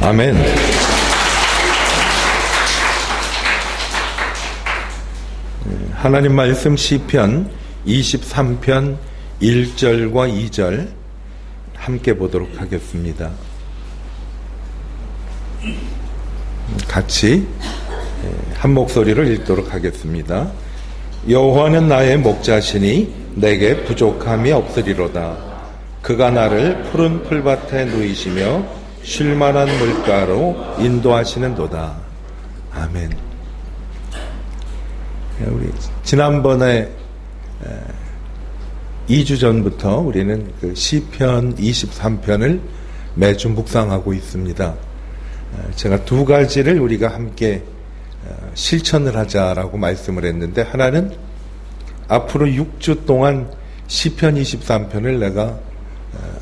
아멘. 하나님 말씀 시편 23편 1절과 2절 함께 보도록 하겠습니다. 같이 한 목소리로 읽도록 하겠습니다. 여호와는 나의 목자시니 내게 부족함이 없으리로다. 그가 나를 푸른 풀밭에 누이시며 쉴만한 물가로 인도하시는도다. 아멘. 우리 지난번에 2주 전부터 우리는 그 시편 23편을 매주 묵상하고 있습니다. 제가 두 가지를 우리가 함께 실천을 하자라고 말씀을 했는데, 하나는 앞으로 6주 동안 시편 23편을 내가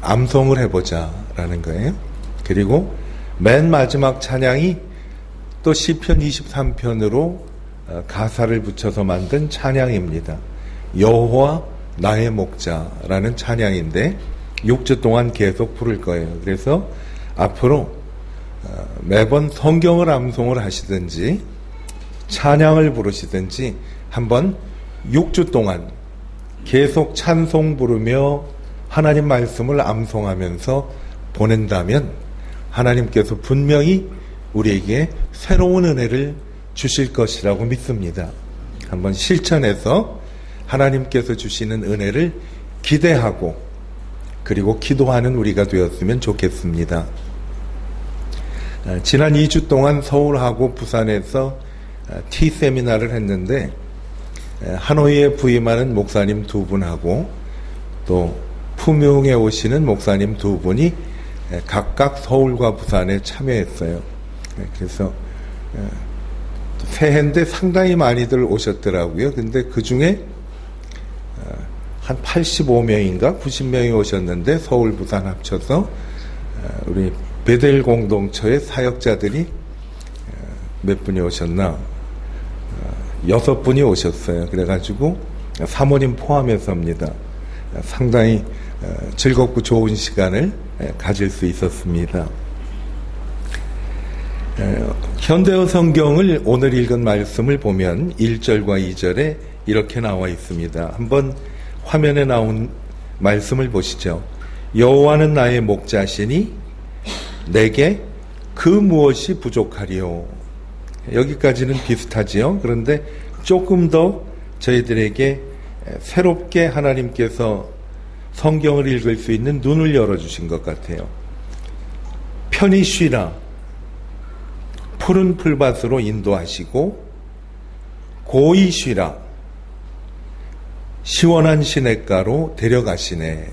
암송을 해보자라는 거예요. 그리고 맨 마지막 찬양이 또 시편 23편으로 가사를 붙여서 만든 찬양입니다. 여호와 나의 목자라는 찬양인데 6주 동안 계속 부를 거예요. 그래서 앞으로 매번 성경을 암송을 하시든지 찬양을 부르시든지 한번 6주 동안 계속 찬송 부르며 하나님 말씀을 암송하면서 보낸다면 하나님께서 분명히 우리에게 새로운 은혜를 주실 것이라고 믿습니다. 한번 실천해서 하나님께서 주시는 은혜를 기대하고 그리고 기도하는 우리가 되었으면 좋겠습니다. 지난 2주 동안 서울하고 부산에서 티세미나를 했는데 하노이에 부임하는 목사님 두 분하고 또 푸명에 오시는 목사님 두 분이 각각 서울과 부산에 참여했어요. 그래서 새해인데 상당히 많이들 오셨더라고요. 근데 그 중에 한 85명인가 90명이 오셨는데 서울, 부산 합쳐서 우리 베델 공동처의 사역자들이 몇 분이 오셨나? 6분이 오셨어요. 그래가지고 사모님 포함해서입니다. 상당히 즐겁고 좋은 시간을 가질 수 있었습니다. 현대어 성경을 오늘 읽은 말씀을 보면 1절과 2절에 이렇게 나와 있습니다. 한번 화면에 나온 말씀을 보시죠. 여호와는 나의 목자시니 내게 그 무엇이 부족하리요. 여기까지는 비슷하지요. 그런데 조금 더 저희들에게 새롭게 하나님께서 성경을 읽을 수 있는 눈을 열어주신 것 같아요. 편히 쉬라. 푸른 풀밭으로 인도하시고 고이 쉬라. 시원한 시냇가로 데려가시네.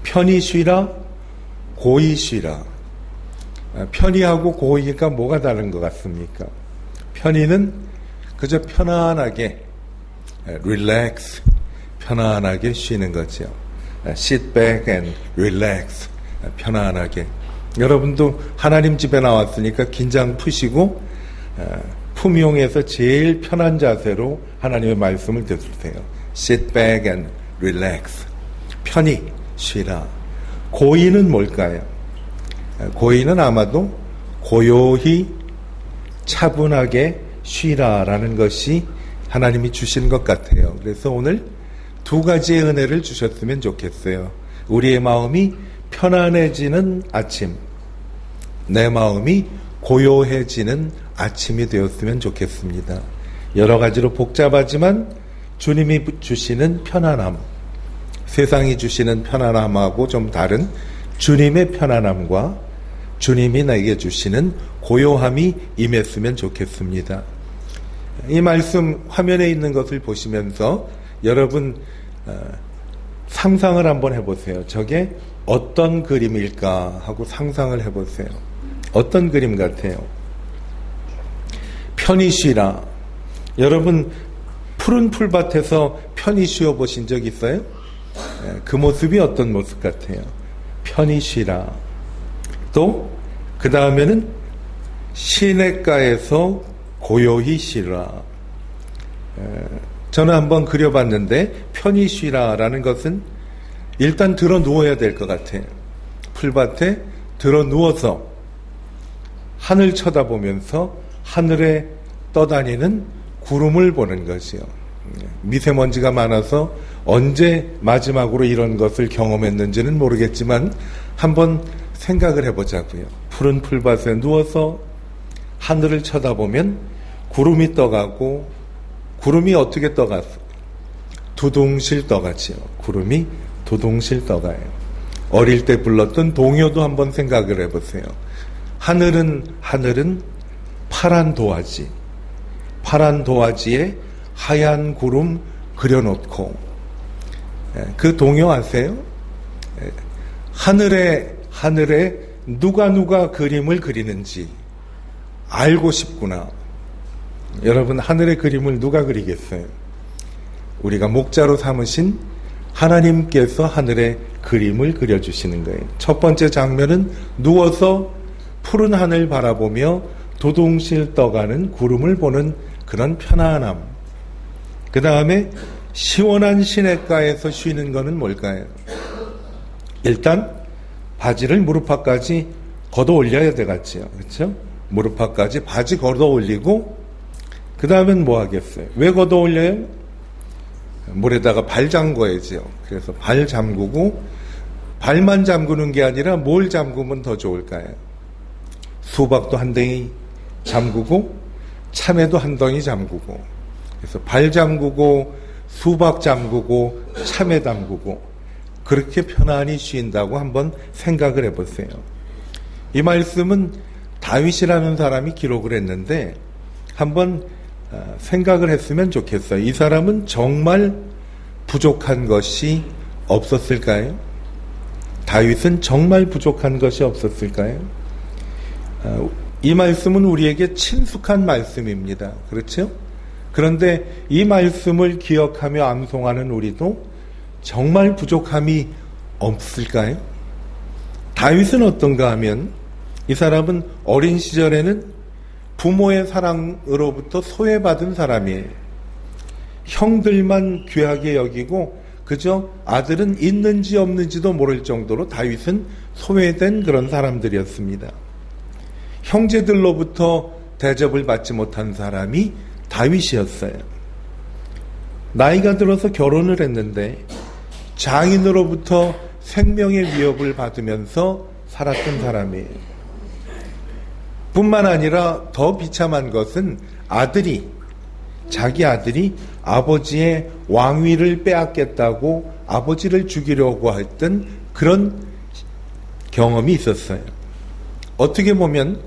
편히 쉬라. 고이 쉬라. 편히하고 고이가 뭐가 다른 것 같습니까? 편히는 그저 편안하게 relax, 편안하게 쉬는 거죠. sit back and relax, 편안하게. 여러분도 하나님 집에 나왔으니까 긴장 푸시고 품용에서 제일 편한 자세로 하나님의 말씀을 들으세요. sit back and relax, 편히 쉬라. 고이는 뭘까요? 고이는 아마도 고요히 차분하게 쉬라라는 것이 하나님이 주신 것 같아요. 그래서 오늘 두 가지의 은혜를 주셨으면 좋겠어요. 우리의 마음이 편안해지는 아침, 내 마음이 고요해지는 아침이 되었으면 좋겠습니다. 여러 가지로 복잡하지만 주님이 주시는 편안함, 세상이 주시는 편안함하고 좀 다른 주님의 편안함과 주님이 나에게 주시는 고요함이 임했으면 좋겠습니다. 이 말씀 화면에 있는 것을 보시면서 여러분 상상을 한번 해보세요. 저게 어떤 그림일까 하고 상상을 해보세요. 어떤 그림 같아요? 편히 쉬라. 여러분 푸른 풀밭에서 편히 쉬어 보신 적 있어요? 그 모습이 어떤 모습 같아요? 편히 쉬라. 또 그 다음에는 시냇가에서 고요히 쉬라. 저는 한번 그려봤는데 편히 쉬라라는 것은 일단 들어 누워야 될 것 같아요. 풀밭에 들어 누워서 하늘 쳐다보면서 하늘에 떠다니는 구름을 보는 것이요. 미세먼지가 많아서 언제 마지막으로 이런 것을 경험했는지는 모르겠지만 한번 생각을 해보자고요. 푸른 풀밭에 누워서 하늘을 쳐다보면 구름이 떠가고, 구름이 어떻게 떠갔어? 두둥실 떠가지요. 구름이 두둥실 떠가요. 어릴 때 불렀던 동요도 한번 생각을 해보세요. 하늘은 파란 도화지, 파란 도화지에 하얀 구름 그려놓고. 그 동요 아세요? 하늘에 누가 그림을 그리는지 알고 싶구나. 여러분, 하늘의 그림을 누가 그리겠어요? 우리가 목자로 삼으신 하나님께서 하늘의 그림을 그려주시는 거예요. 첫 번째 장면은 누워서 푸른 하늘 바라보며 두둥실 떠가는 구름을 보는 그런 편안함. 그 다음에 시원한 시냇가에서 쉬는 거는 뭘까요? 일단 바지를 무릎팍까지 걷어 올려야 되겠지요. 그렇죠? 무릎팍까지 바지 걷어 올리고, 그 다음엔 뭐 하겠어요? 왜 걷어 올려요? 물에다가 발 잠궈야지요. 그래서 발 잠그고, 발만 잠그는 게 아니라 뭘 잠그면 더 좋을까요? 수박도 한 덩이 잠그고, 참외도 한 덩이 잠그고. 그래서 발 잠그고, 수박 잠그고, 참외 잠그고, 그렇게 편안히 쉰다고 한번 생각을 해보세요. 이 말씀은 다윗이라는 사람이 기록을 했는데 한번 생각을 했으면 좋겠어요. 이 사람은 정말 부족한 것이 없었을까요? 다윗은 정말 부족한 것이 없었을까요? 이 말씀은 우리에게 친숙한 말씀입니다. 그렇죠? 그런데 이 말씀을 기억하며 암송하는 우리도 정말 부족함이 없을까요? 다윗은 어떤가 하면 이 사람은 어린 시절에는 부모의 사랑으로부터 소외받은 사람이에요. 형들만 귀하게 여기고 그저 아들은 있는지 없는지도 모를 정도로 다윗은 소외된 그런 사람들이었습니다. 형제들로부터 대접을 받지 못한 사람이 다윗이었어요. 나이가 들어서 결혼을 했는데 장인으로부터 생명의 위협을 받으면서 살았던 사람이에요. 뿐만 아니라 더 비참한 것은 자기 아들이 아버지의 왕위를 빼앗겠다고 아버지를 죽이려고 했던 그런 경험이 있었어요. 어떻게 보면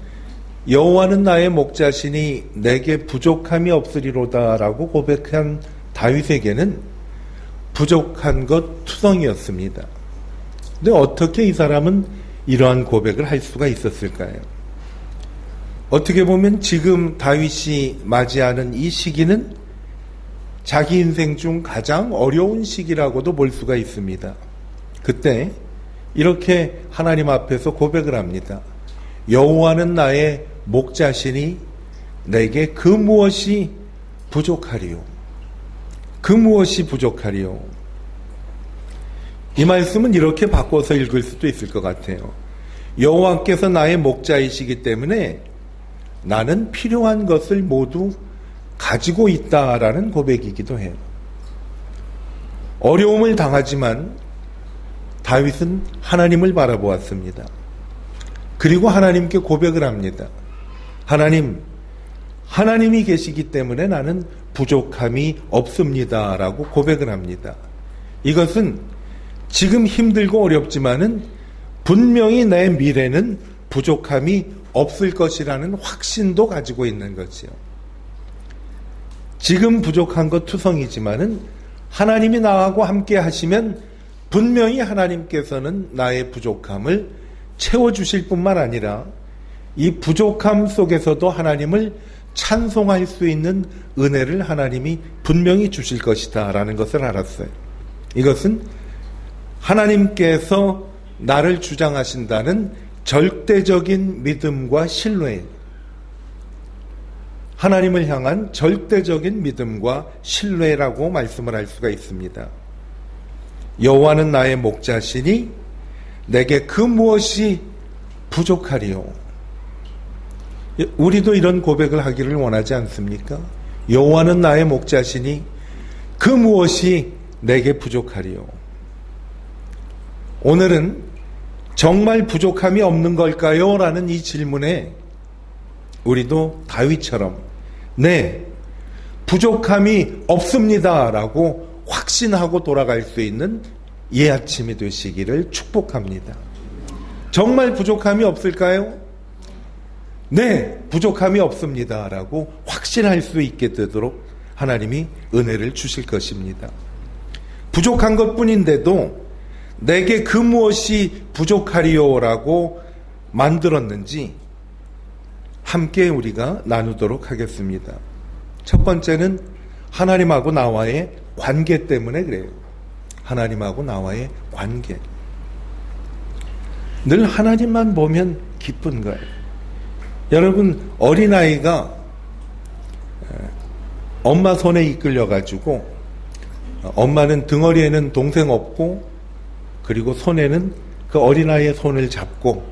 여호와는 나의 목자시니 내게 부족함이 없으리로다라고 고백한 다윗에게는 부족한 것 투성이었습니다. 근데 어떻게 이 사람은 이러한 고백을 할 수가 있었을까요? 어떻게 보면 지금 다윗이 맞이하는 이 시기는 자기 인생 중 가장 어려운 시기라고도 볼 수가 있습니다. 그때 이렇게 하나님 앞에서 고백을 합니다. 여호와는 나의 목자시니 내게 그 무엇이 부족하리요. 그 무엇이 부족하리요. 이 말씀은 이렇게 바꿔서 읽을 수도 있을 것 같아요. 여호와께서 나의 목자이시기 때문에 나는 필요한 것을 모두 가지고 있다라는 고백이기도 해요. 어려움을 당하지만 다윗은 하나님을 바라보았습니다. 그리고 하나님께 고백을 합니다. 하나님이 계시기 때문에 나는 부족함이 없습니다라고 고백을 합니다. 이것은 지금 힘들고 어렵지만은 분명히 내 미래는 부족함이 없을 것이라는 확신도 가지고 있는 거지요. 지금 부족한 것 투성이지만은 하나님이 나하고 함께 하시면 분명히 하나님께서는 나의 부족함을 채워주실 뿐만 아니라 이 부족함 속에서도 하나님을 찬송할 수 있는 은혜를 하나님이 분명히 주실 것이다 라는 것을 알았어요. 이것은 하나님께서 나를 주장하신다는 절대적인 믿음과 신뢰, 하나님을 향한 절대적인 믿음과 신뢰라고 말씀을 할 수가 있습니다. 여호와는 나의 목자시니 내게 그 무엇이 부족하리요. 우리도 이런 고백을 하기를 원하지 않습니까? 여호와는 나의 목자시니 그 무엇이 내게 부족하리요. 오늘은 정말 부족함이 없는 걸까요? 라는 이 질문에 우리도 다윗처럼 네, 부족함이 없습니다 라고 확신하고 돌아갈 수 있는 이 아침이 되시기를 축복합니다. 정말 부족함이 없을까요? 네, 부족함이 없습니다 라고 확신할 수 있게 되도록 하나님이 은혜를 주실 것입니다. 부족한 것뿐인데도 내게 그 무엇이 부족하리요 라고 만들었는지 함께 우리가 나누도록 하겠습니다. 첫 번째는 하나님하고 나와의 관계 때문에 그래요. 하나님하고 나와의 관계. 늘 하나님만 보면 기쁜 거예요. 여러분, 어린아이가 엄마 손에 이끌려가지고 엄마는 등어리에는 동생 업고 그리고 손에는 그 어린아이의 손을 잡고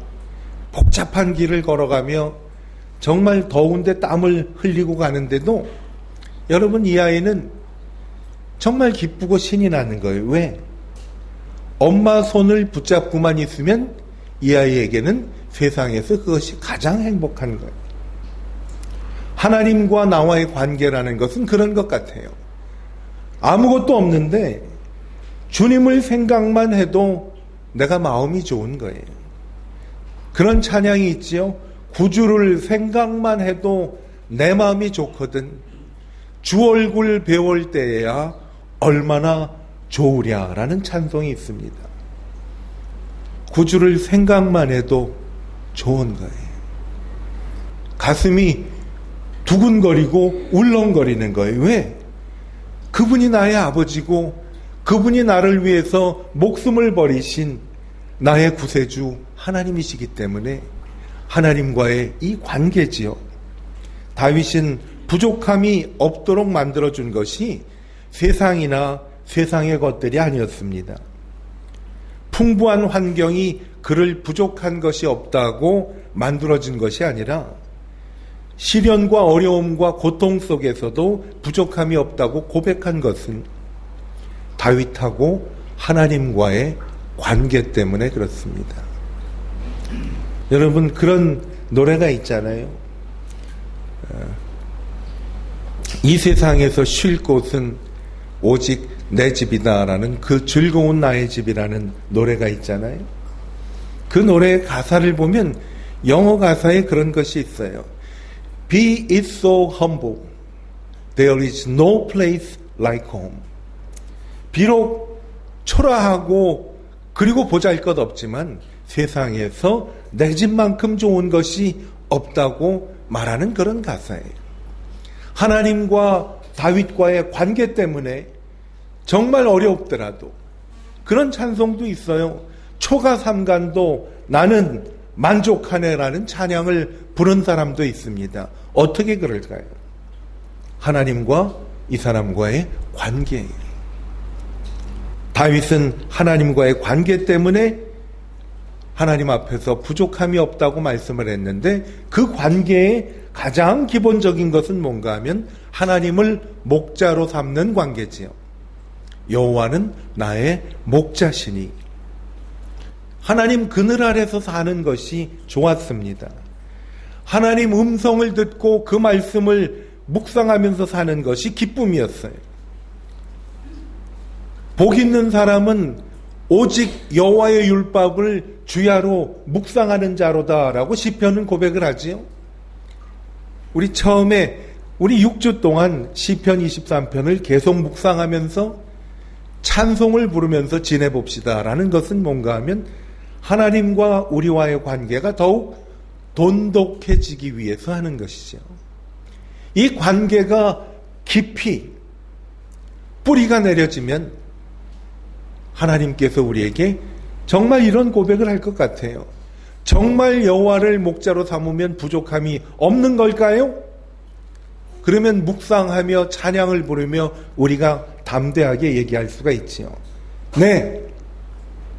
복잡한 길을 걸어가며 정말 더운데 땀을 흘리고 가는데도 여러분, 이 아이는 정말 기쁘고 신이 나는 거예요. 왜? 엄마 손을 붙잡고만 있으면 이 아이에게는 세상에서 그것이 가장 행복한 거예요. 하나님과 나와의 관계라는 것은 그런 것 같아요. 아무것도 없는데 주님을 생각만 해도 내가 마음이 좋은 거예요. 그런 찬양이 있지요. 구주를 생각만 해도 내 마음이 좋거든. 주 얼굴 배울 때에야 얼마나 좋으랴라는 찬송이 있습니다. 구주를 생각만 해도 좋은 거예요. 가슴이 두근거리고 울렁거리는 거예요. 왜? 그분이 나의 아버지고 그분이 나를 위해서 목숨을 버리신 나의 구세주 하나님이시기 때문에 하나님과의 이 관계지요. 다윗은 부족함이 없도록 만들어준 것이 세상이나 세상의 것들이 아니었습니다. 풍부한 환경이 그를 부족한 것이 없다고 만들어진 것이 아니라 시련과 어려움과 고통 속에서도 부족함이 없다고 고백한 것은 다윗하고 하나님과의 관계 때문에 그렇습니다. 여러분, 그런 노래가 있잖아요. 이 세상에서 쉴 곳은 오직 내 집이다라는 그 즐거운 나의 집이라는 노래가 있잖아요. 그 노래의 가사를 보면 영어 가사에 그런 것이 있어요. Be it so humble, there is no place like home. 비록 초라하고 그리고 보잘것 없지만 세상에서 내 집만큼 좋은 것이 없다고 말하는 그런 가사예요. 하나님과 다윗과의 관계 때문에 정말 어렵더라도 그런 찬송도 있어요. 초가 삼간도 나는 만족하네라는 찬양을 부른 사람도 있습니다. 어떻게 그럴까요? 하나님과 이 사람과의 관계예요. 다윗은 하나님과의 관계 때문에 하나님 앞에서 부족함이 없다고 말씀을 했는데 그 관계의 가장 기본적인 것은 뭔가 하면 하나님을 목자로 삼는 관계지요. 여호와는 나의 목자시니 하나님 그늘 아래서 사는 것이 좋았습니다. 하나님 음성을 듣고 그 말씀을 묵상하면서 사는 것이 기쁨이었어요. 복 있는 사람은 오직 여호와의 율법을 주야로 묵상하는 자로다라고 시편은 고백을 하지요. 우리 처음에 우리 6주 동안 시편 23편을 계속 묵상하면서 찬송을 부르면서 지내봅시다라는 것은 뭔가 하면 하나님과 우리와의 관계가 더욱 돈독해지기 위해서 하는 것이죠. 이 관계가 깊이 뿌리가 내려지면 하나님께서 우리에게 정말 이런 고백을 할 것 같아요. 정말 여호와를 목자로 삼으면 부족함이 없는 걸까요? 그러면 묵상하며 찬양을 부르며 우리가 담대하게 얘기할 수가 있지요. 네,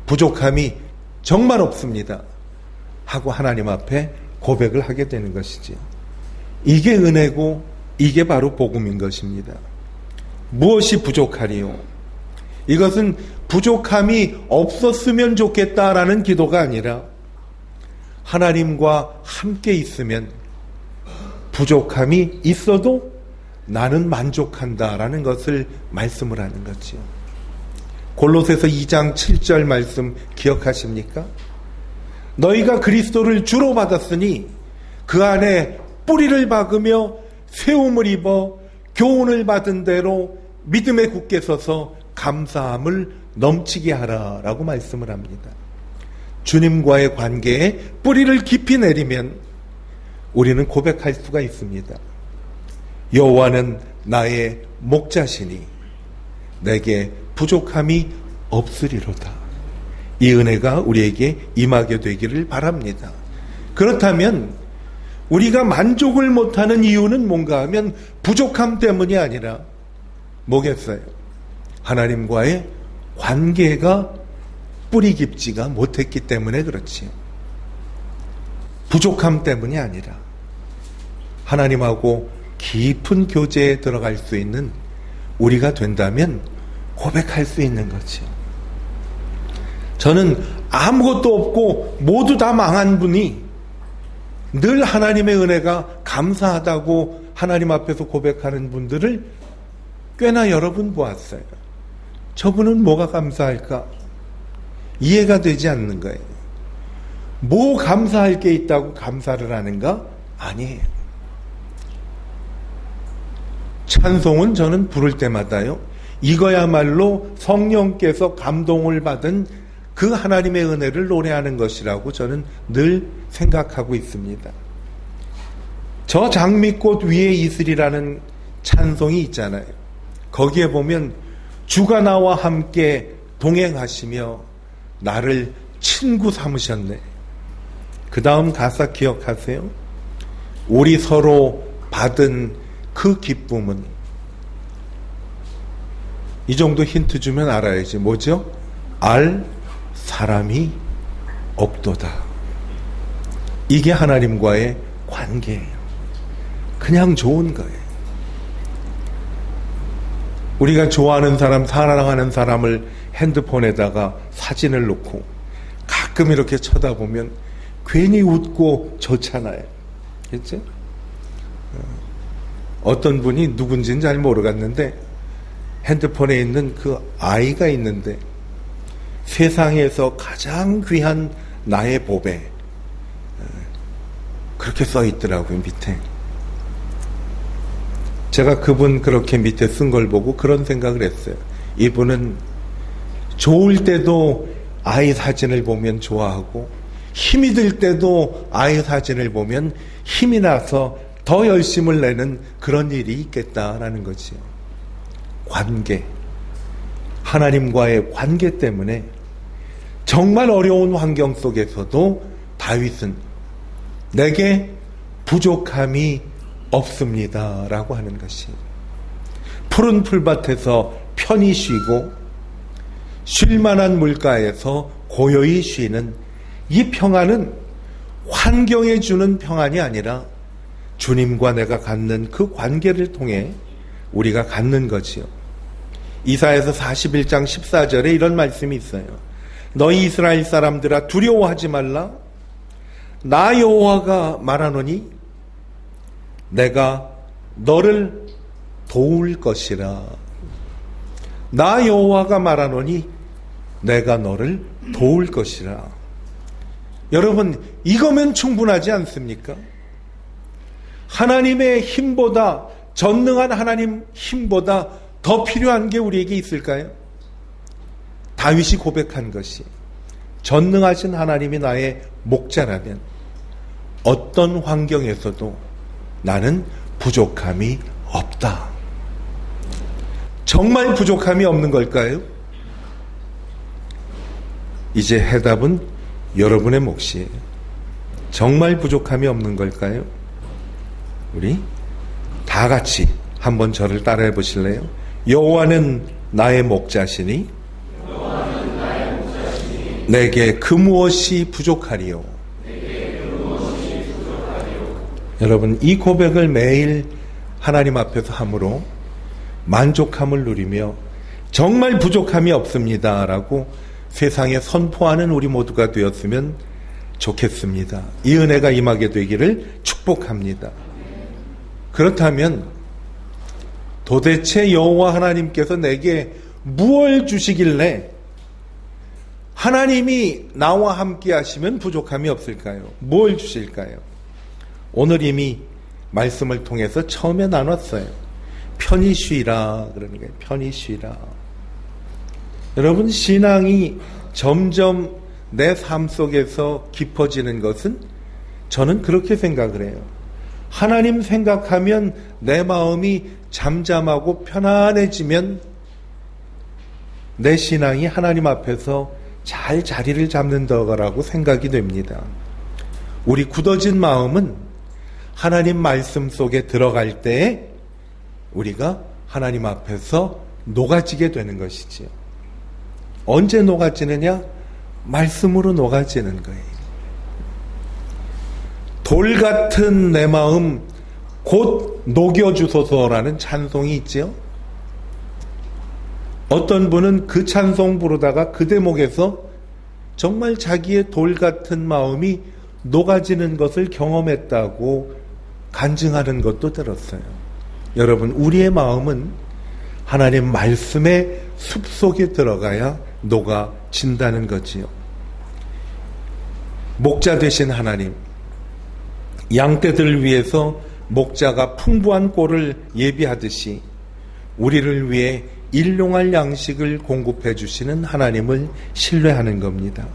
부족함이 정말 없습니다 하고 하나님 앞에 고백을 하게 되는 것이지요. 이게 은혜고 이게 바로 복음인 것입니다. 무엇이 부족하리요? 이것은 부족함이 없었으면 좋겠다라는 기도가 아니라 하나님과 함께 있으면 부족함이 있어도 나는 만족한다라는 것을 말씀을 하는 거지요. 골로새서 2장 7절 말씀 기억하십니까? 너희가 그리스도를 주로 받았으니 그 안에 뿌리를 박으며 세움을 입어 교훈을 받은 대로 믿음에 굳게 서서 감사함을 넘치게 하라라고 말씀을 합니다. 주님과의 관계에 뿌리를 깊이 내리면 우리는 고백할 수가 있습니다. 여호와는 나의 목자시니 내게 부족함이 없으리로다. 이 은혜가 우리에게 임하게 되기를 바랍니다. 그렇다면 우리가 만족을 못하는 이유는 뭔가 하면 부족함 때문이 아니라 뭐겠어요? 하나님과의 관계가 뿌리 깊지가 못했기 때문에 그렇지요. 부족함 때문이 아니라 하나님하고 깊은 교제에 들어갈 수 있는 우리가 된다면 고백할 수 있는 거지요. 저는 아무것도 없고 모두 다 망한 분이 늘 하나님의 은혜가 감사하다고 하나님 앞에서 고백하는 분들을 꽤나 여러 분 보았어요. 저분은 뭐가 감사할까? 이해가 되지 않는 거예요. 뭐 감사할 게 있다고 감사를 하는가? 아니에요. 찬송은 저는 부를 때마다요, 이거야말로 성령께서 감동을 받은 그 하나님의 은혜를 노래하는 것이라고 저는 늘 생각하고 있습니다. 저 장미꽃 위에 이슬이라는 찬송이 있잖아요. 거기에 보면 주가 나와 함께 동행하시며 나를 친구 삼으셨네. 그 다음 가사 기억하세요? 우리 서로 받은 그 기쁨은, 이 정도 힌트 주면 알아야지. 뭐죠? 알 사람이 없도다. 이게 하나님과의 관계예요. 그냥 좋은 거예요. 우리가 좋아하는 사람, 사랑하는 사람을 핸드폰에다가 사진을 놓고 가끔 이렇게 쳐다보면 괜히 웃고 좋잖아요. 그렇죠? 어떤 분이 누군지는 잘 모르겠는데 핸드폰에 있는 그 아이가 있는데 세상에서 가장 귀한 나의 보배, 그렇게 써 있더라고요, 밑에. 제가 그분 그렇게 밑에 쓴 걸 보고 그런 생각을 했어요. 이분은 좋을 때도 아이 사진을 보면 좋아하고 힘이 들 때도 아이 사진을 보면 힘이 나서 더 열심을 내는 그런 일이 있겠다라는 거지요. 관계, 하나님과의 관계 때문에 정말 어려운 환경 속에서도 다윗은 내게 부족함이 없습니다 라고 하는 것이, 푸른 풀밭에서 편히 쉬고 쉴만한 물가에서 고요히 쉬는 이 평안은 환경에 주는 평안이 아니라 주님과 내가 갖는 그 관계를 통해 우리가 갖는 거지요. 이사야서 41장 14절에 이런 말씀이 있어요. 너희 이스라엘 사람들아 두려워하지 말라. 나 여호와가 말하노니 내가 너를 도울 것이라. 나 여호와가 말하노니 내가 너를 도울 것이라. 여러분, 이거면 충분하지 않습니까? 하나님의 힘보다, 전능한 하나님 힘보다 더 필요한 게 우리에게 있을까요? 다윗이 고백한 것이, 전능하신 하나님이 나의 목자라면 어떤 환경에서도 나는 부족함이 없다. 정말 부족함이 없는 걸까요? 이제 해답은 여러분의 몫이에요. 정말 부족함이 없는 걸까요? 우리 다 같이 한번 저를 따라해 보실래요? 여호와는 나의 목자시니 내게 그 무엇이 부족하리요. 여러분, 이 고백을 매일 하나님 앞에서 함으로 만족함을 누리며 정말 부족함이 없습니다 라고 세상에 선포하는 우리 모두가 되었으면 좋겠습니다. 이 은혜가 임하게 되기를 축복합니다. 그렇다면 도대체 여호와 하나님께서 내게 무엇을 주시길래 하나님이 나와 함께 하시면 부족함이 없을까요? 뭘 주실까요? 오늘 이미 말씀을 통해서 처음에 나눴어요. 편히 쉬라. 그러는 거예요. 편히 쉬라. 여러분, 신앙이 점점 내 삶 속에서 깊어지는 것은 저는 그렇게 생각을 해요. 하나님 생각하면 내 마음이 잠잠하고 편안해지면 내 신앙이 하나님 앞에서 잘 자리를 잡는다고 생각이 됩니다. 우리 굳어진 마음은 하나님 말씀 속에 들어갈 때 우리가 하나님 앞에서 녹아지게 되는 것이지요. 언제 녹아지느냐? 말씀으로 녹아지는 거예요. 돌 같은 내 마음 곧 녹여주소서라는 찬송이 있죠. 어떤 분은 그 찬송 부르다가 그 대목에서 정말 자기의 돌 같은 마음이 녹아지는 것을 경험했다고 간증하는 것도 들었어요. 여러분, 우리의 마음은 하나님 말씀의 숲속에 들어가야 녹아진다는 거지요. 목자 되신 하나님, 양떼들을 위해서 목자가 풍부한 꼴을 예비하듯이 우리를 위해 일용할 양식을 공급해 주시는 하나님을 신뢰하는 겁니다.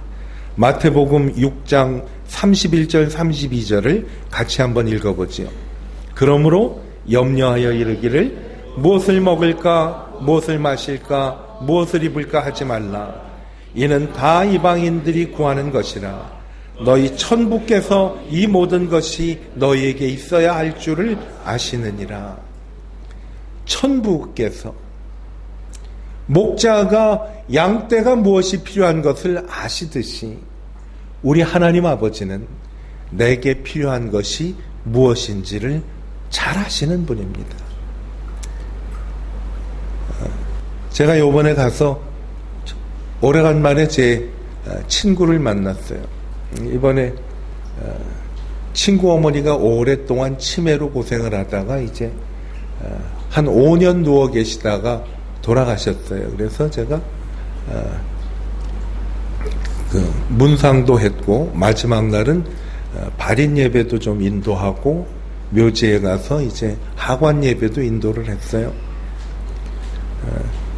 마태복음 6장 31절 32절을 같이 한번 읽어보지요. 그러므로 염려하여 이르기를 무엇을 먹을까 무엇을 마실까 무엇을 입을까 하지 말라. 이는 다 이방인들이 구하는 것이라. 너희 천부께서 이 모든 것이 너희에게 있어야 할 줄을 아시느니라. 천부께서, 목자가 양떼가 무엇이 필요한 것을 아시듯이 우리 하나님 아버지는 내게 필요한 것이 무엇인지를 잘 아시는 분입니다. 제가 이번에 가서 오래간만에 제 친구를 만났어요. 이번에 친구 어머니가 오랫동안 치매로 고생을 하다가 이제 한 5년 누워 계시다가 돌아가셨어요. 그래서 제가 그 문상도 했고 마지막 날은 발인 예배도 좀 인도하고 묘지에 가서 이제 하관 예배도 인도를 했어요.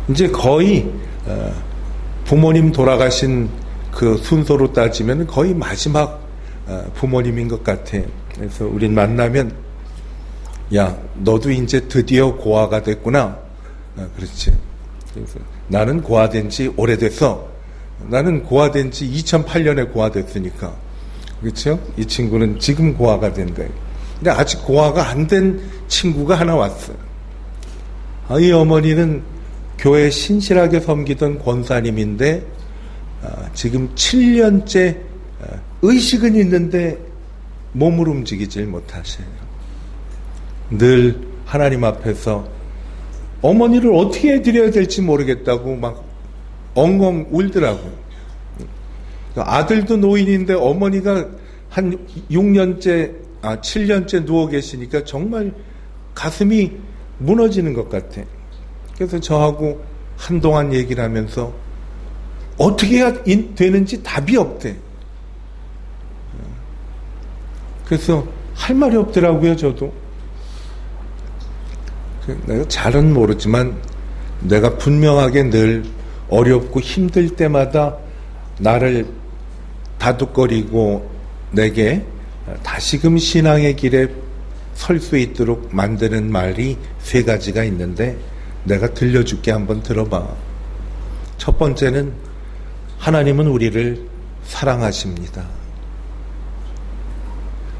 이제 거의 부모님 돌아가신 그 순서로 따지면 거의 마지막 부모님인 것 같아요. 그래서 우린 만나면 야, 너도 이제 드디어 고아가 됐구나. 그렇지. 그래서 나는 고아된 지 오래됐어. 나는 고아된 지 2008년에 고아됐으니까. 그렇죠? 이 친구는 지금 고아가 된 거예요. 근데 아직 고아가 안 된 친구가 하나 왔어요. 이 어머니는 교회 신실하게 섬기던 권사님인데 지금 7년째 의식은 있는데 몸을 움직이질 못하세요. 늘 하나님 앞에서 어머니를 어떻게 해드려야 될지 모르겠다고 막 엉엉 울더라고요. 아들도 노인인데 어머니가 한 7년째 누워 계시니까 정말 가슴이 무너지는 것 같아. 그래서 저하고 한동안 얘기를 하면서 어떻게 해야 되는지 답이 없대. 그래서 할 말이 없더라고요, 저도. 내가 잘은 모르지만 내가 분명하게 늘 어렵고 힘들 때마다 나를 다독거리고 내게 다시금 신앙의 길에 설 수 있도록 만드는 말이 3가지가 있는데 내가 들려줄게. 한번 들어봐. 첫 번째는 하나님은 우리를 사랑하십니다.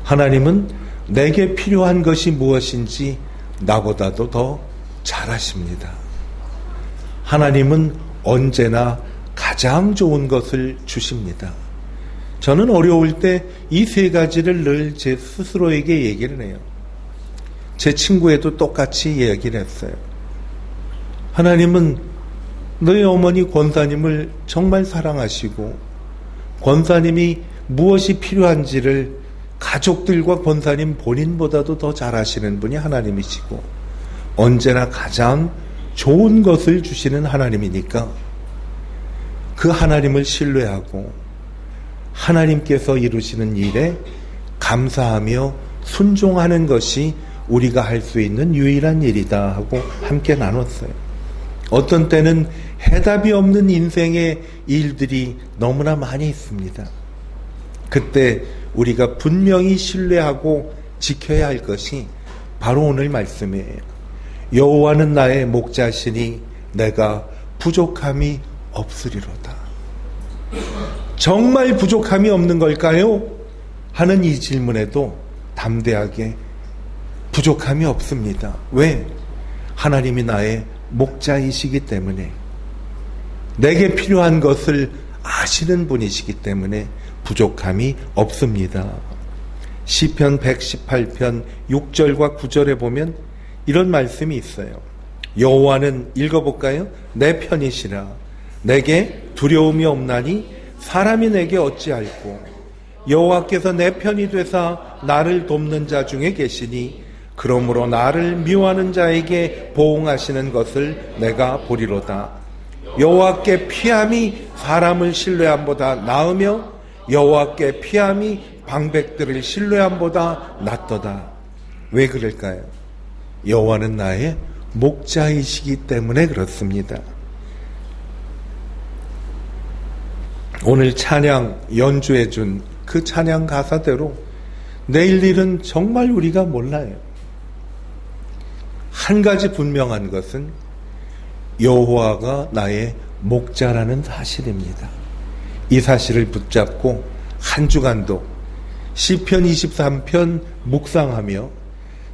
하나님은 내게 필요한 것이 무엇인지 나보다도 더 잘 아십니다. 하나님은 언제나 가장 좋은 것을 주십니다. 저는 어려울 때 이 세 가지를 늘 제 스스로에게 얘기를 해요. 제 친구에도 똑같이 얘기를 했어요. 하나님은 너희 어머니 권사님을 정말 사랑하시고 권사님이 무엇이 필요한지를 가족들과 권사님 본인보다도 더 잘 아시는 분이 하나님이시고 언제나 가장 좋은 것을 주시는 하나님이니까 그 하나님을 신뢰하고 하나님께서 이루시는 일에 감사하며 순종하는 것이 우리가 할 수 있는 유일한 일이다 하고 함께 나눴어요. 어떤 때는 해답이 없는 인생의 일들이 너무나 많이 있습니다. 그때 우리가 분명히 신뢰하고 지켜야 할 것이 바로 오늘 말씀이에요. 여호와는 나의 목자시니 내가 부족함이 없으리로다. 정말 부족함이 없는 걸까요? 하는 이 질문에도 담대하게 부족함이 없습니다. 왜? 하나님이 나의 목자이시기 때문에, 내게 필요한 것을 아시는 분이시기 때문에 부족함이 없습니다. 시편 118편 6절과 9절에 보면 이런 말씀이 있어요. 여호와는, 읽어볼까요? 내 편이시라. 내게 두려움이 없나니 사람이 내게 어찌할꼬. 여호와께서 내 편이 되사 나를 돕는 자 중에 계시니 그러므로 나를 미워하는 자에게 보응하시는 것을 내가 보리로다. 여호와께 피함이 사람을 신뢰함보다 나으며 여호와께 피함이 방백들을 신뢰함보다 낫도다. 왜 그럴까요? 여호와는 나의 목자이시기 때문에 그렇습니다. 오늘 찬양 연주해 준 그 찬양 가사대로 내일 일은 정말 우리가 몰라요. 한 가지 분명한 것은 여호와가 나의 목자라는 사실입니다. 이 사실을 붙잡고 한 주간도 시편 23편 묵상하며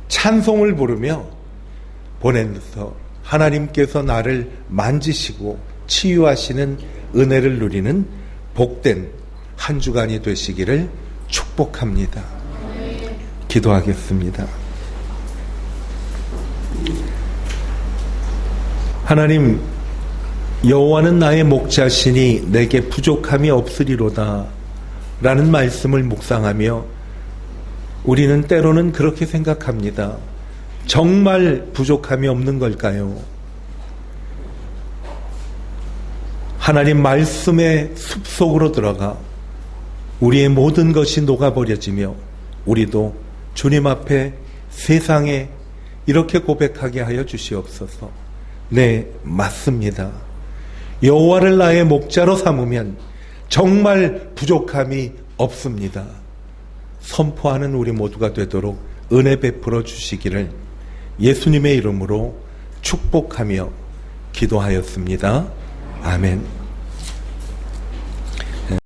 찬송을 부르며 보내면서 하나님께서 나를 만지시고 치유하시는 은혜를 누리는 복된 한 주간이 되시기를 축복합니다. 기도하겠습니다. 하나님, 여호와는 나의 목자시니 내게 부족함이 없으리로다 라는 말씀을 묵상하며 우리는 때로는 그렇게 생각합니다. 정말 부족함이 없는 걸까요? 하나님 말씀의 숲속으로 들어가 우리의 모든 것이 녹아버려지며 우리도 주님 앞에 세상에 이렇게 고백하게 하여 주시옵소서. 네, 맞습니다. 여호와를 나의 목자로 삼으면 정말 부족함이 없습니다. 선포하는 우리 모두가 되도록 은혜 베풀어 주시기를 예수님의 이름으로 축복하며 기도하였습니다. 아멘.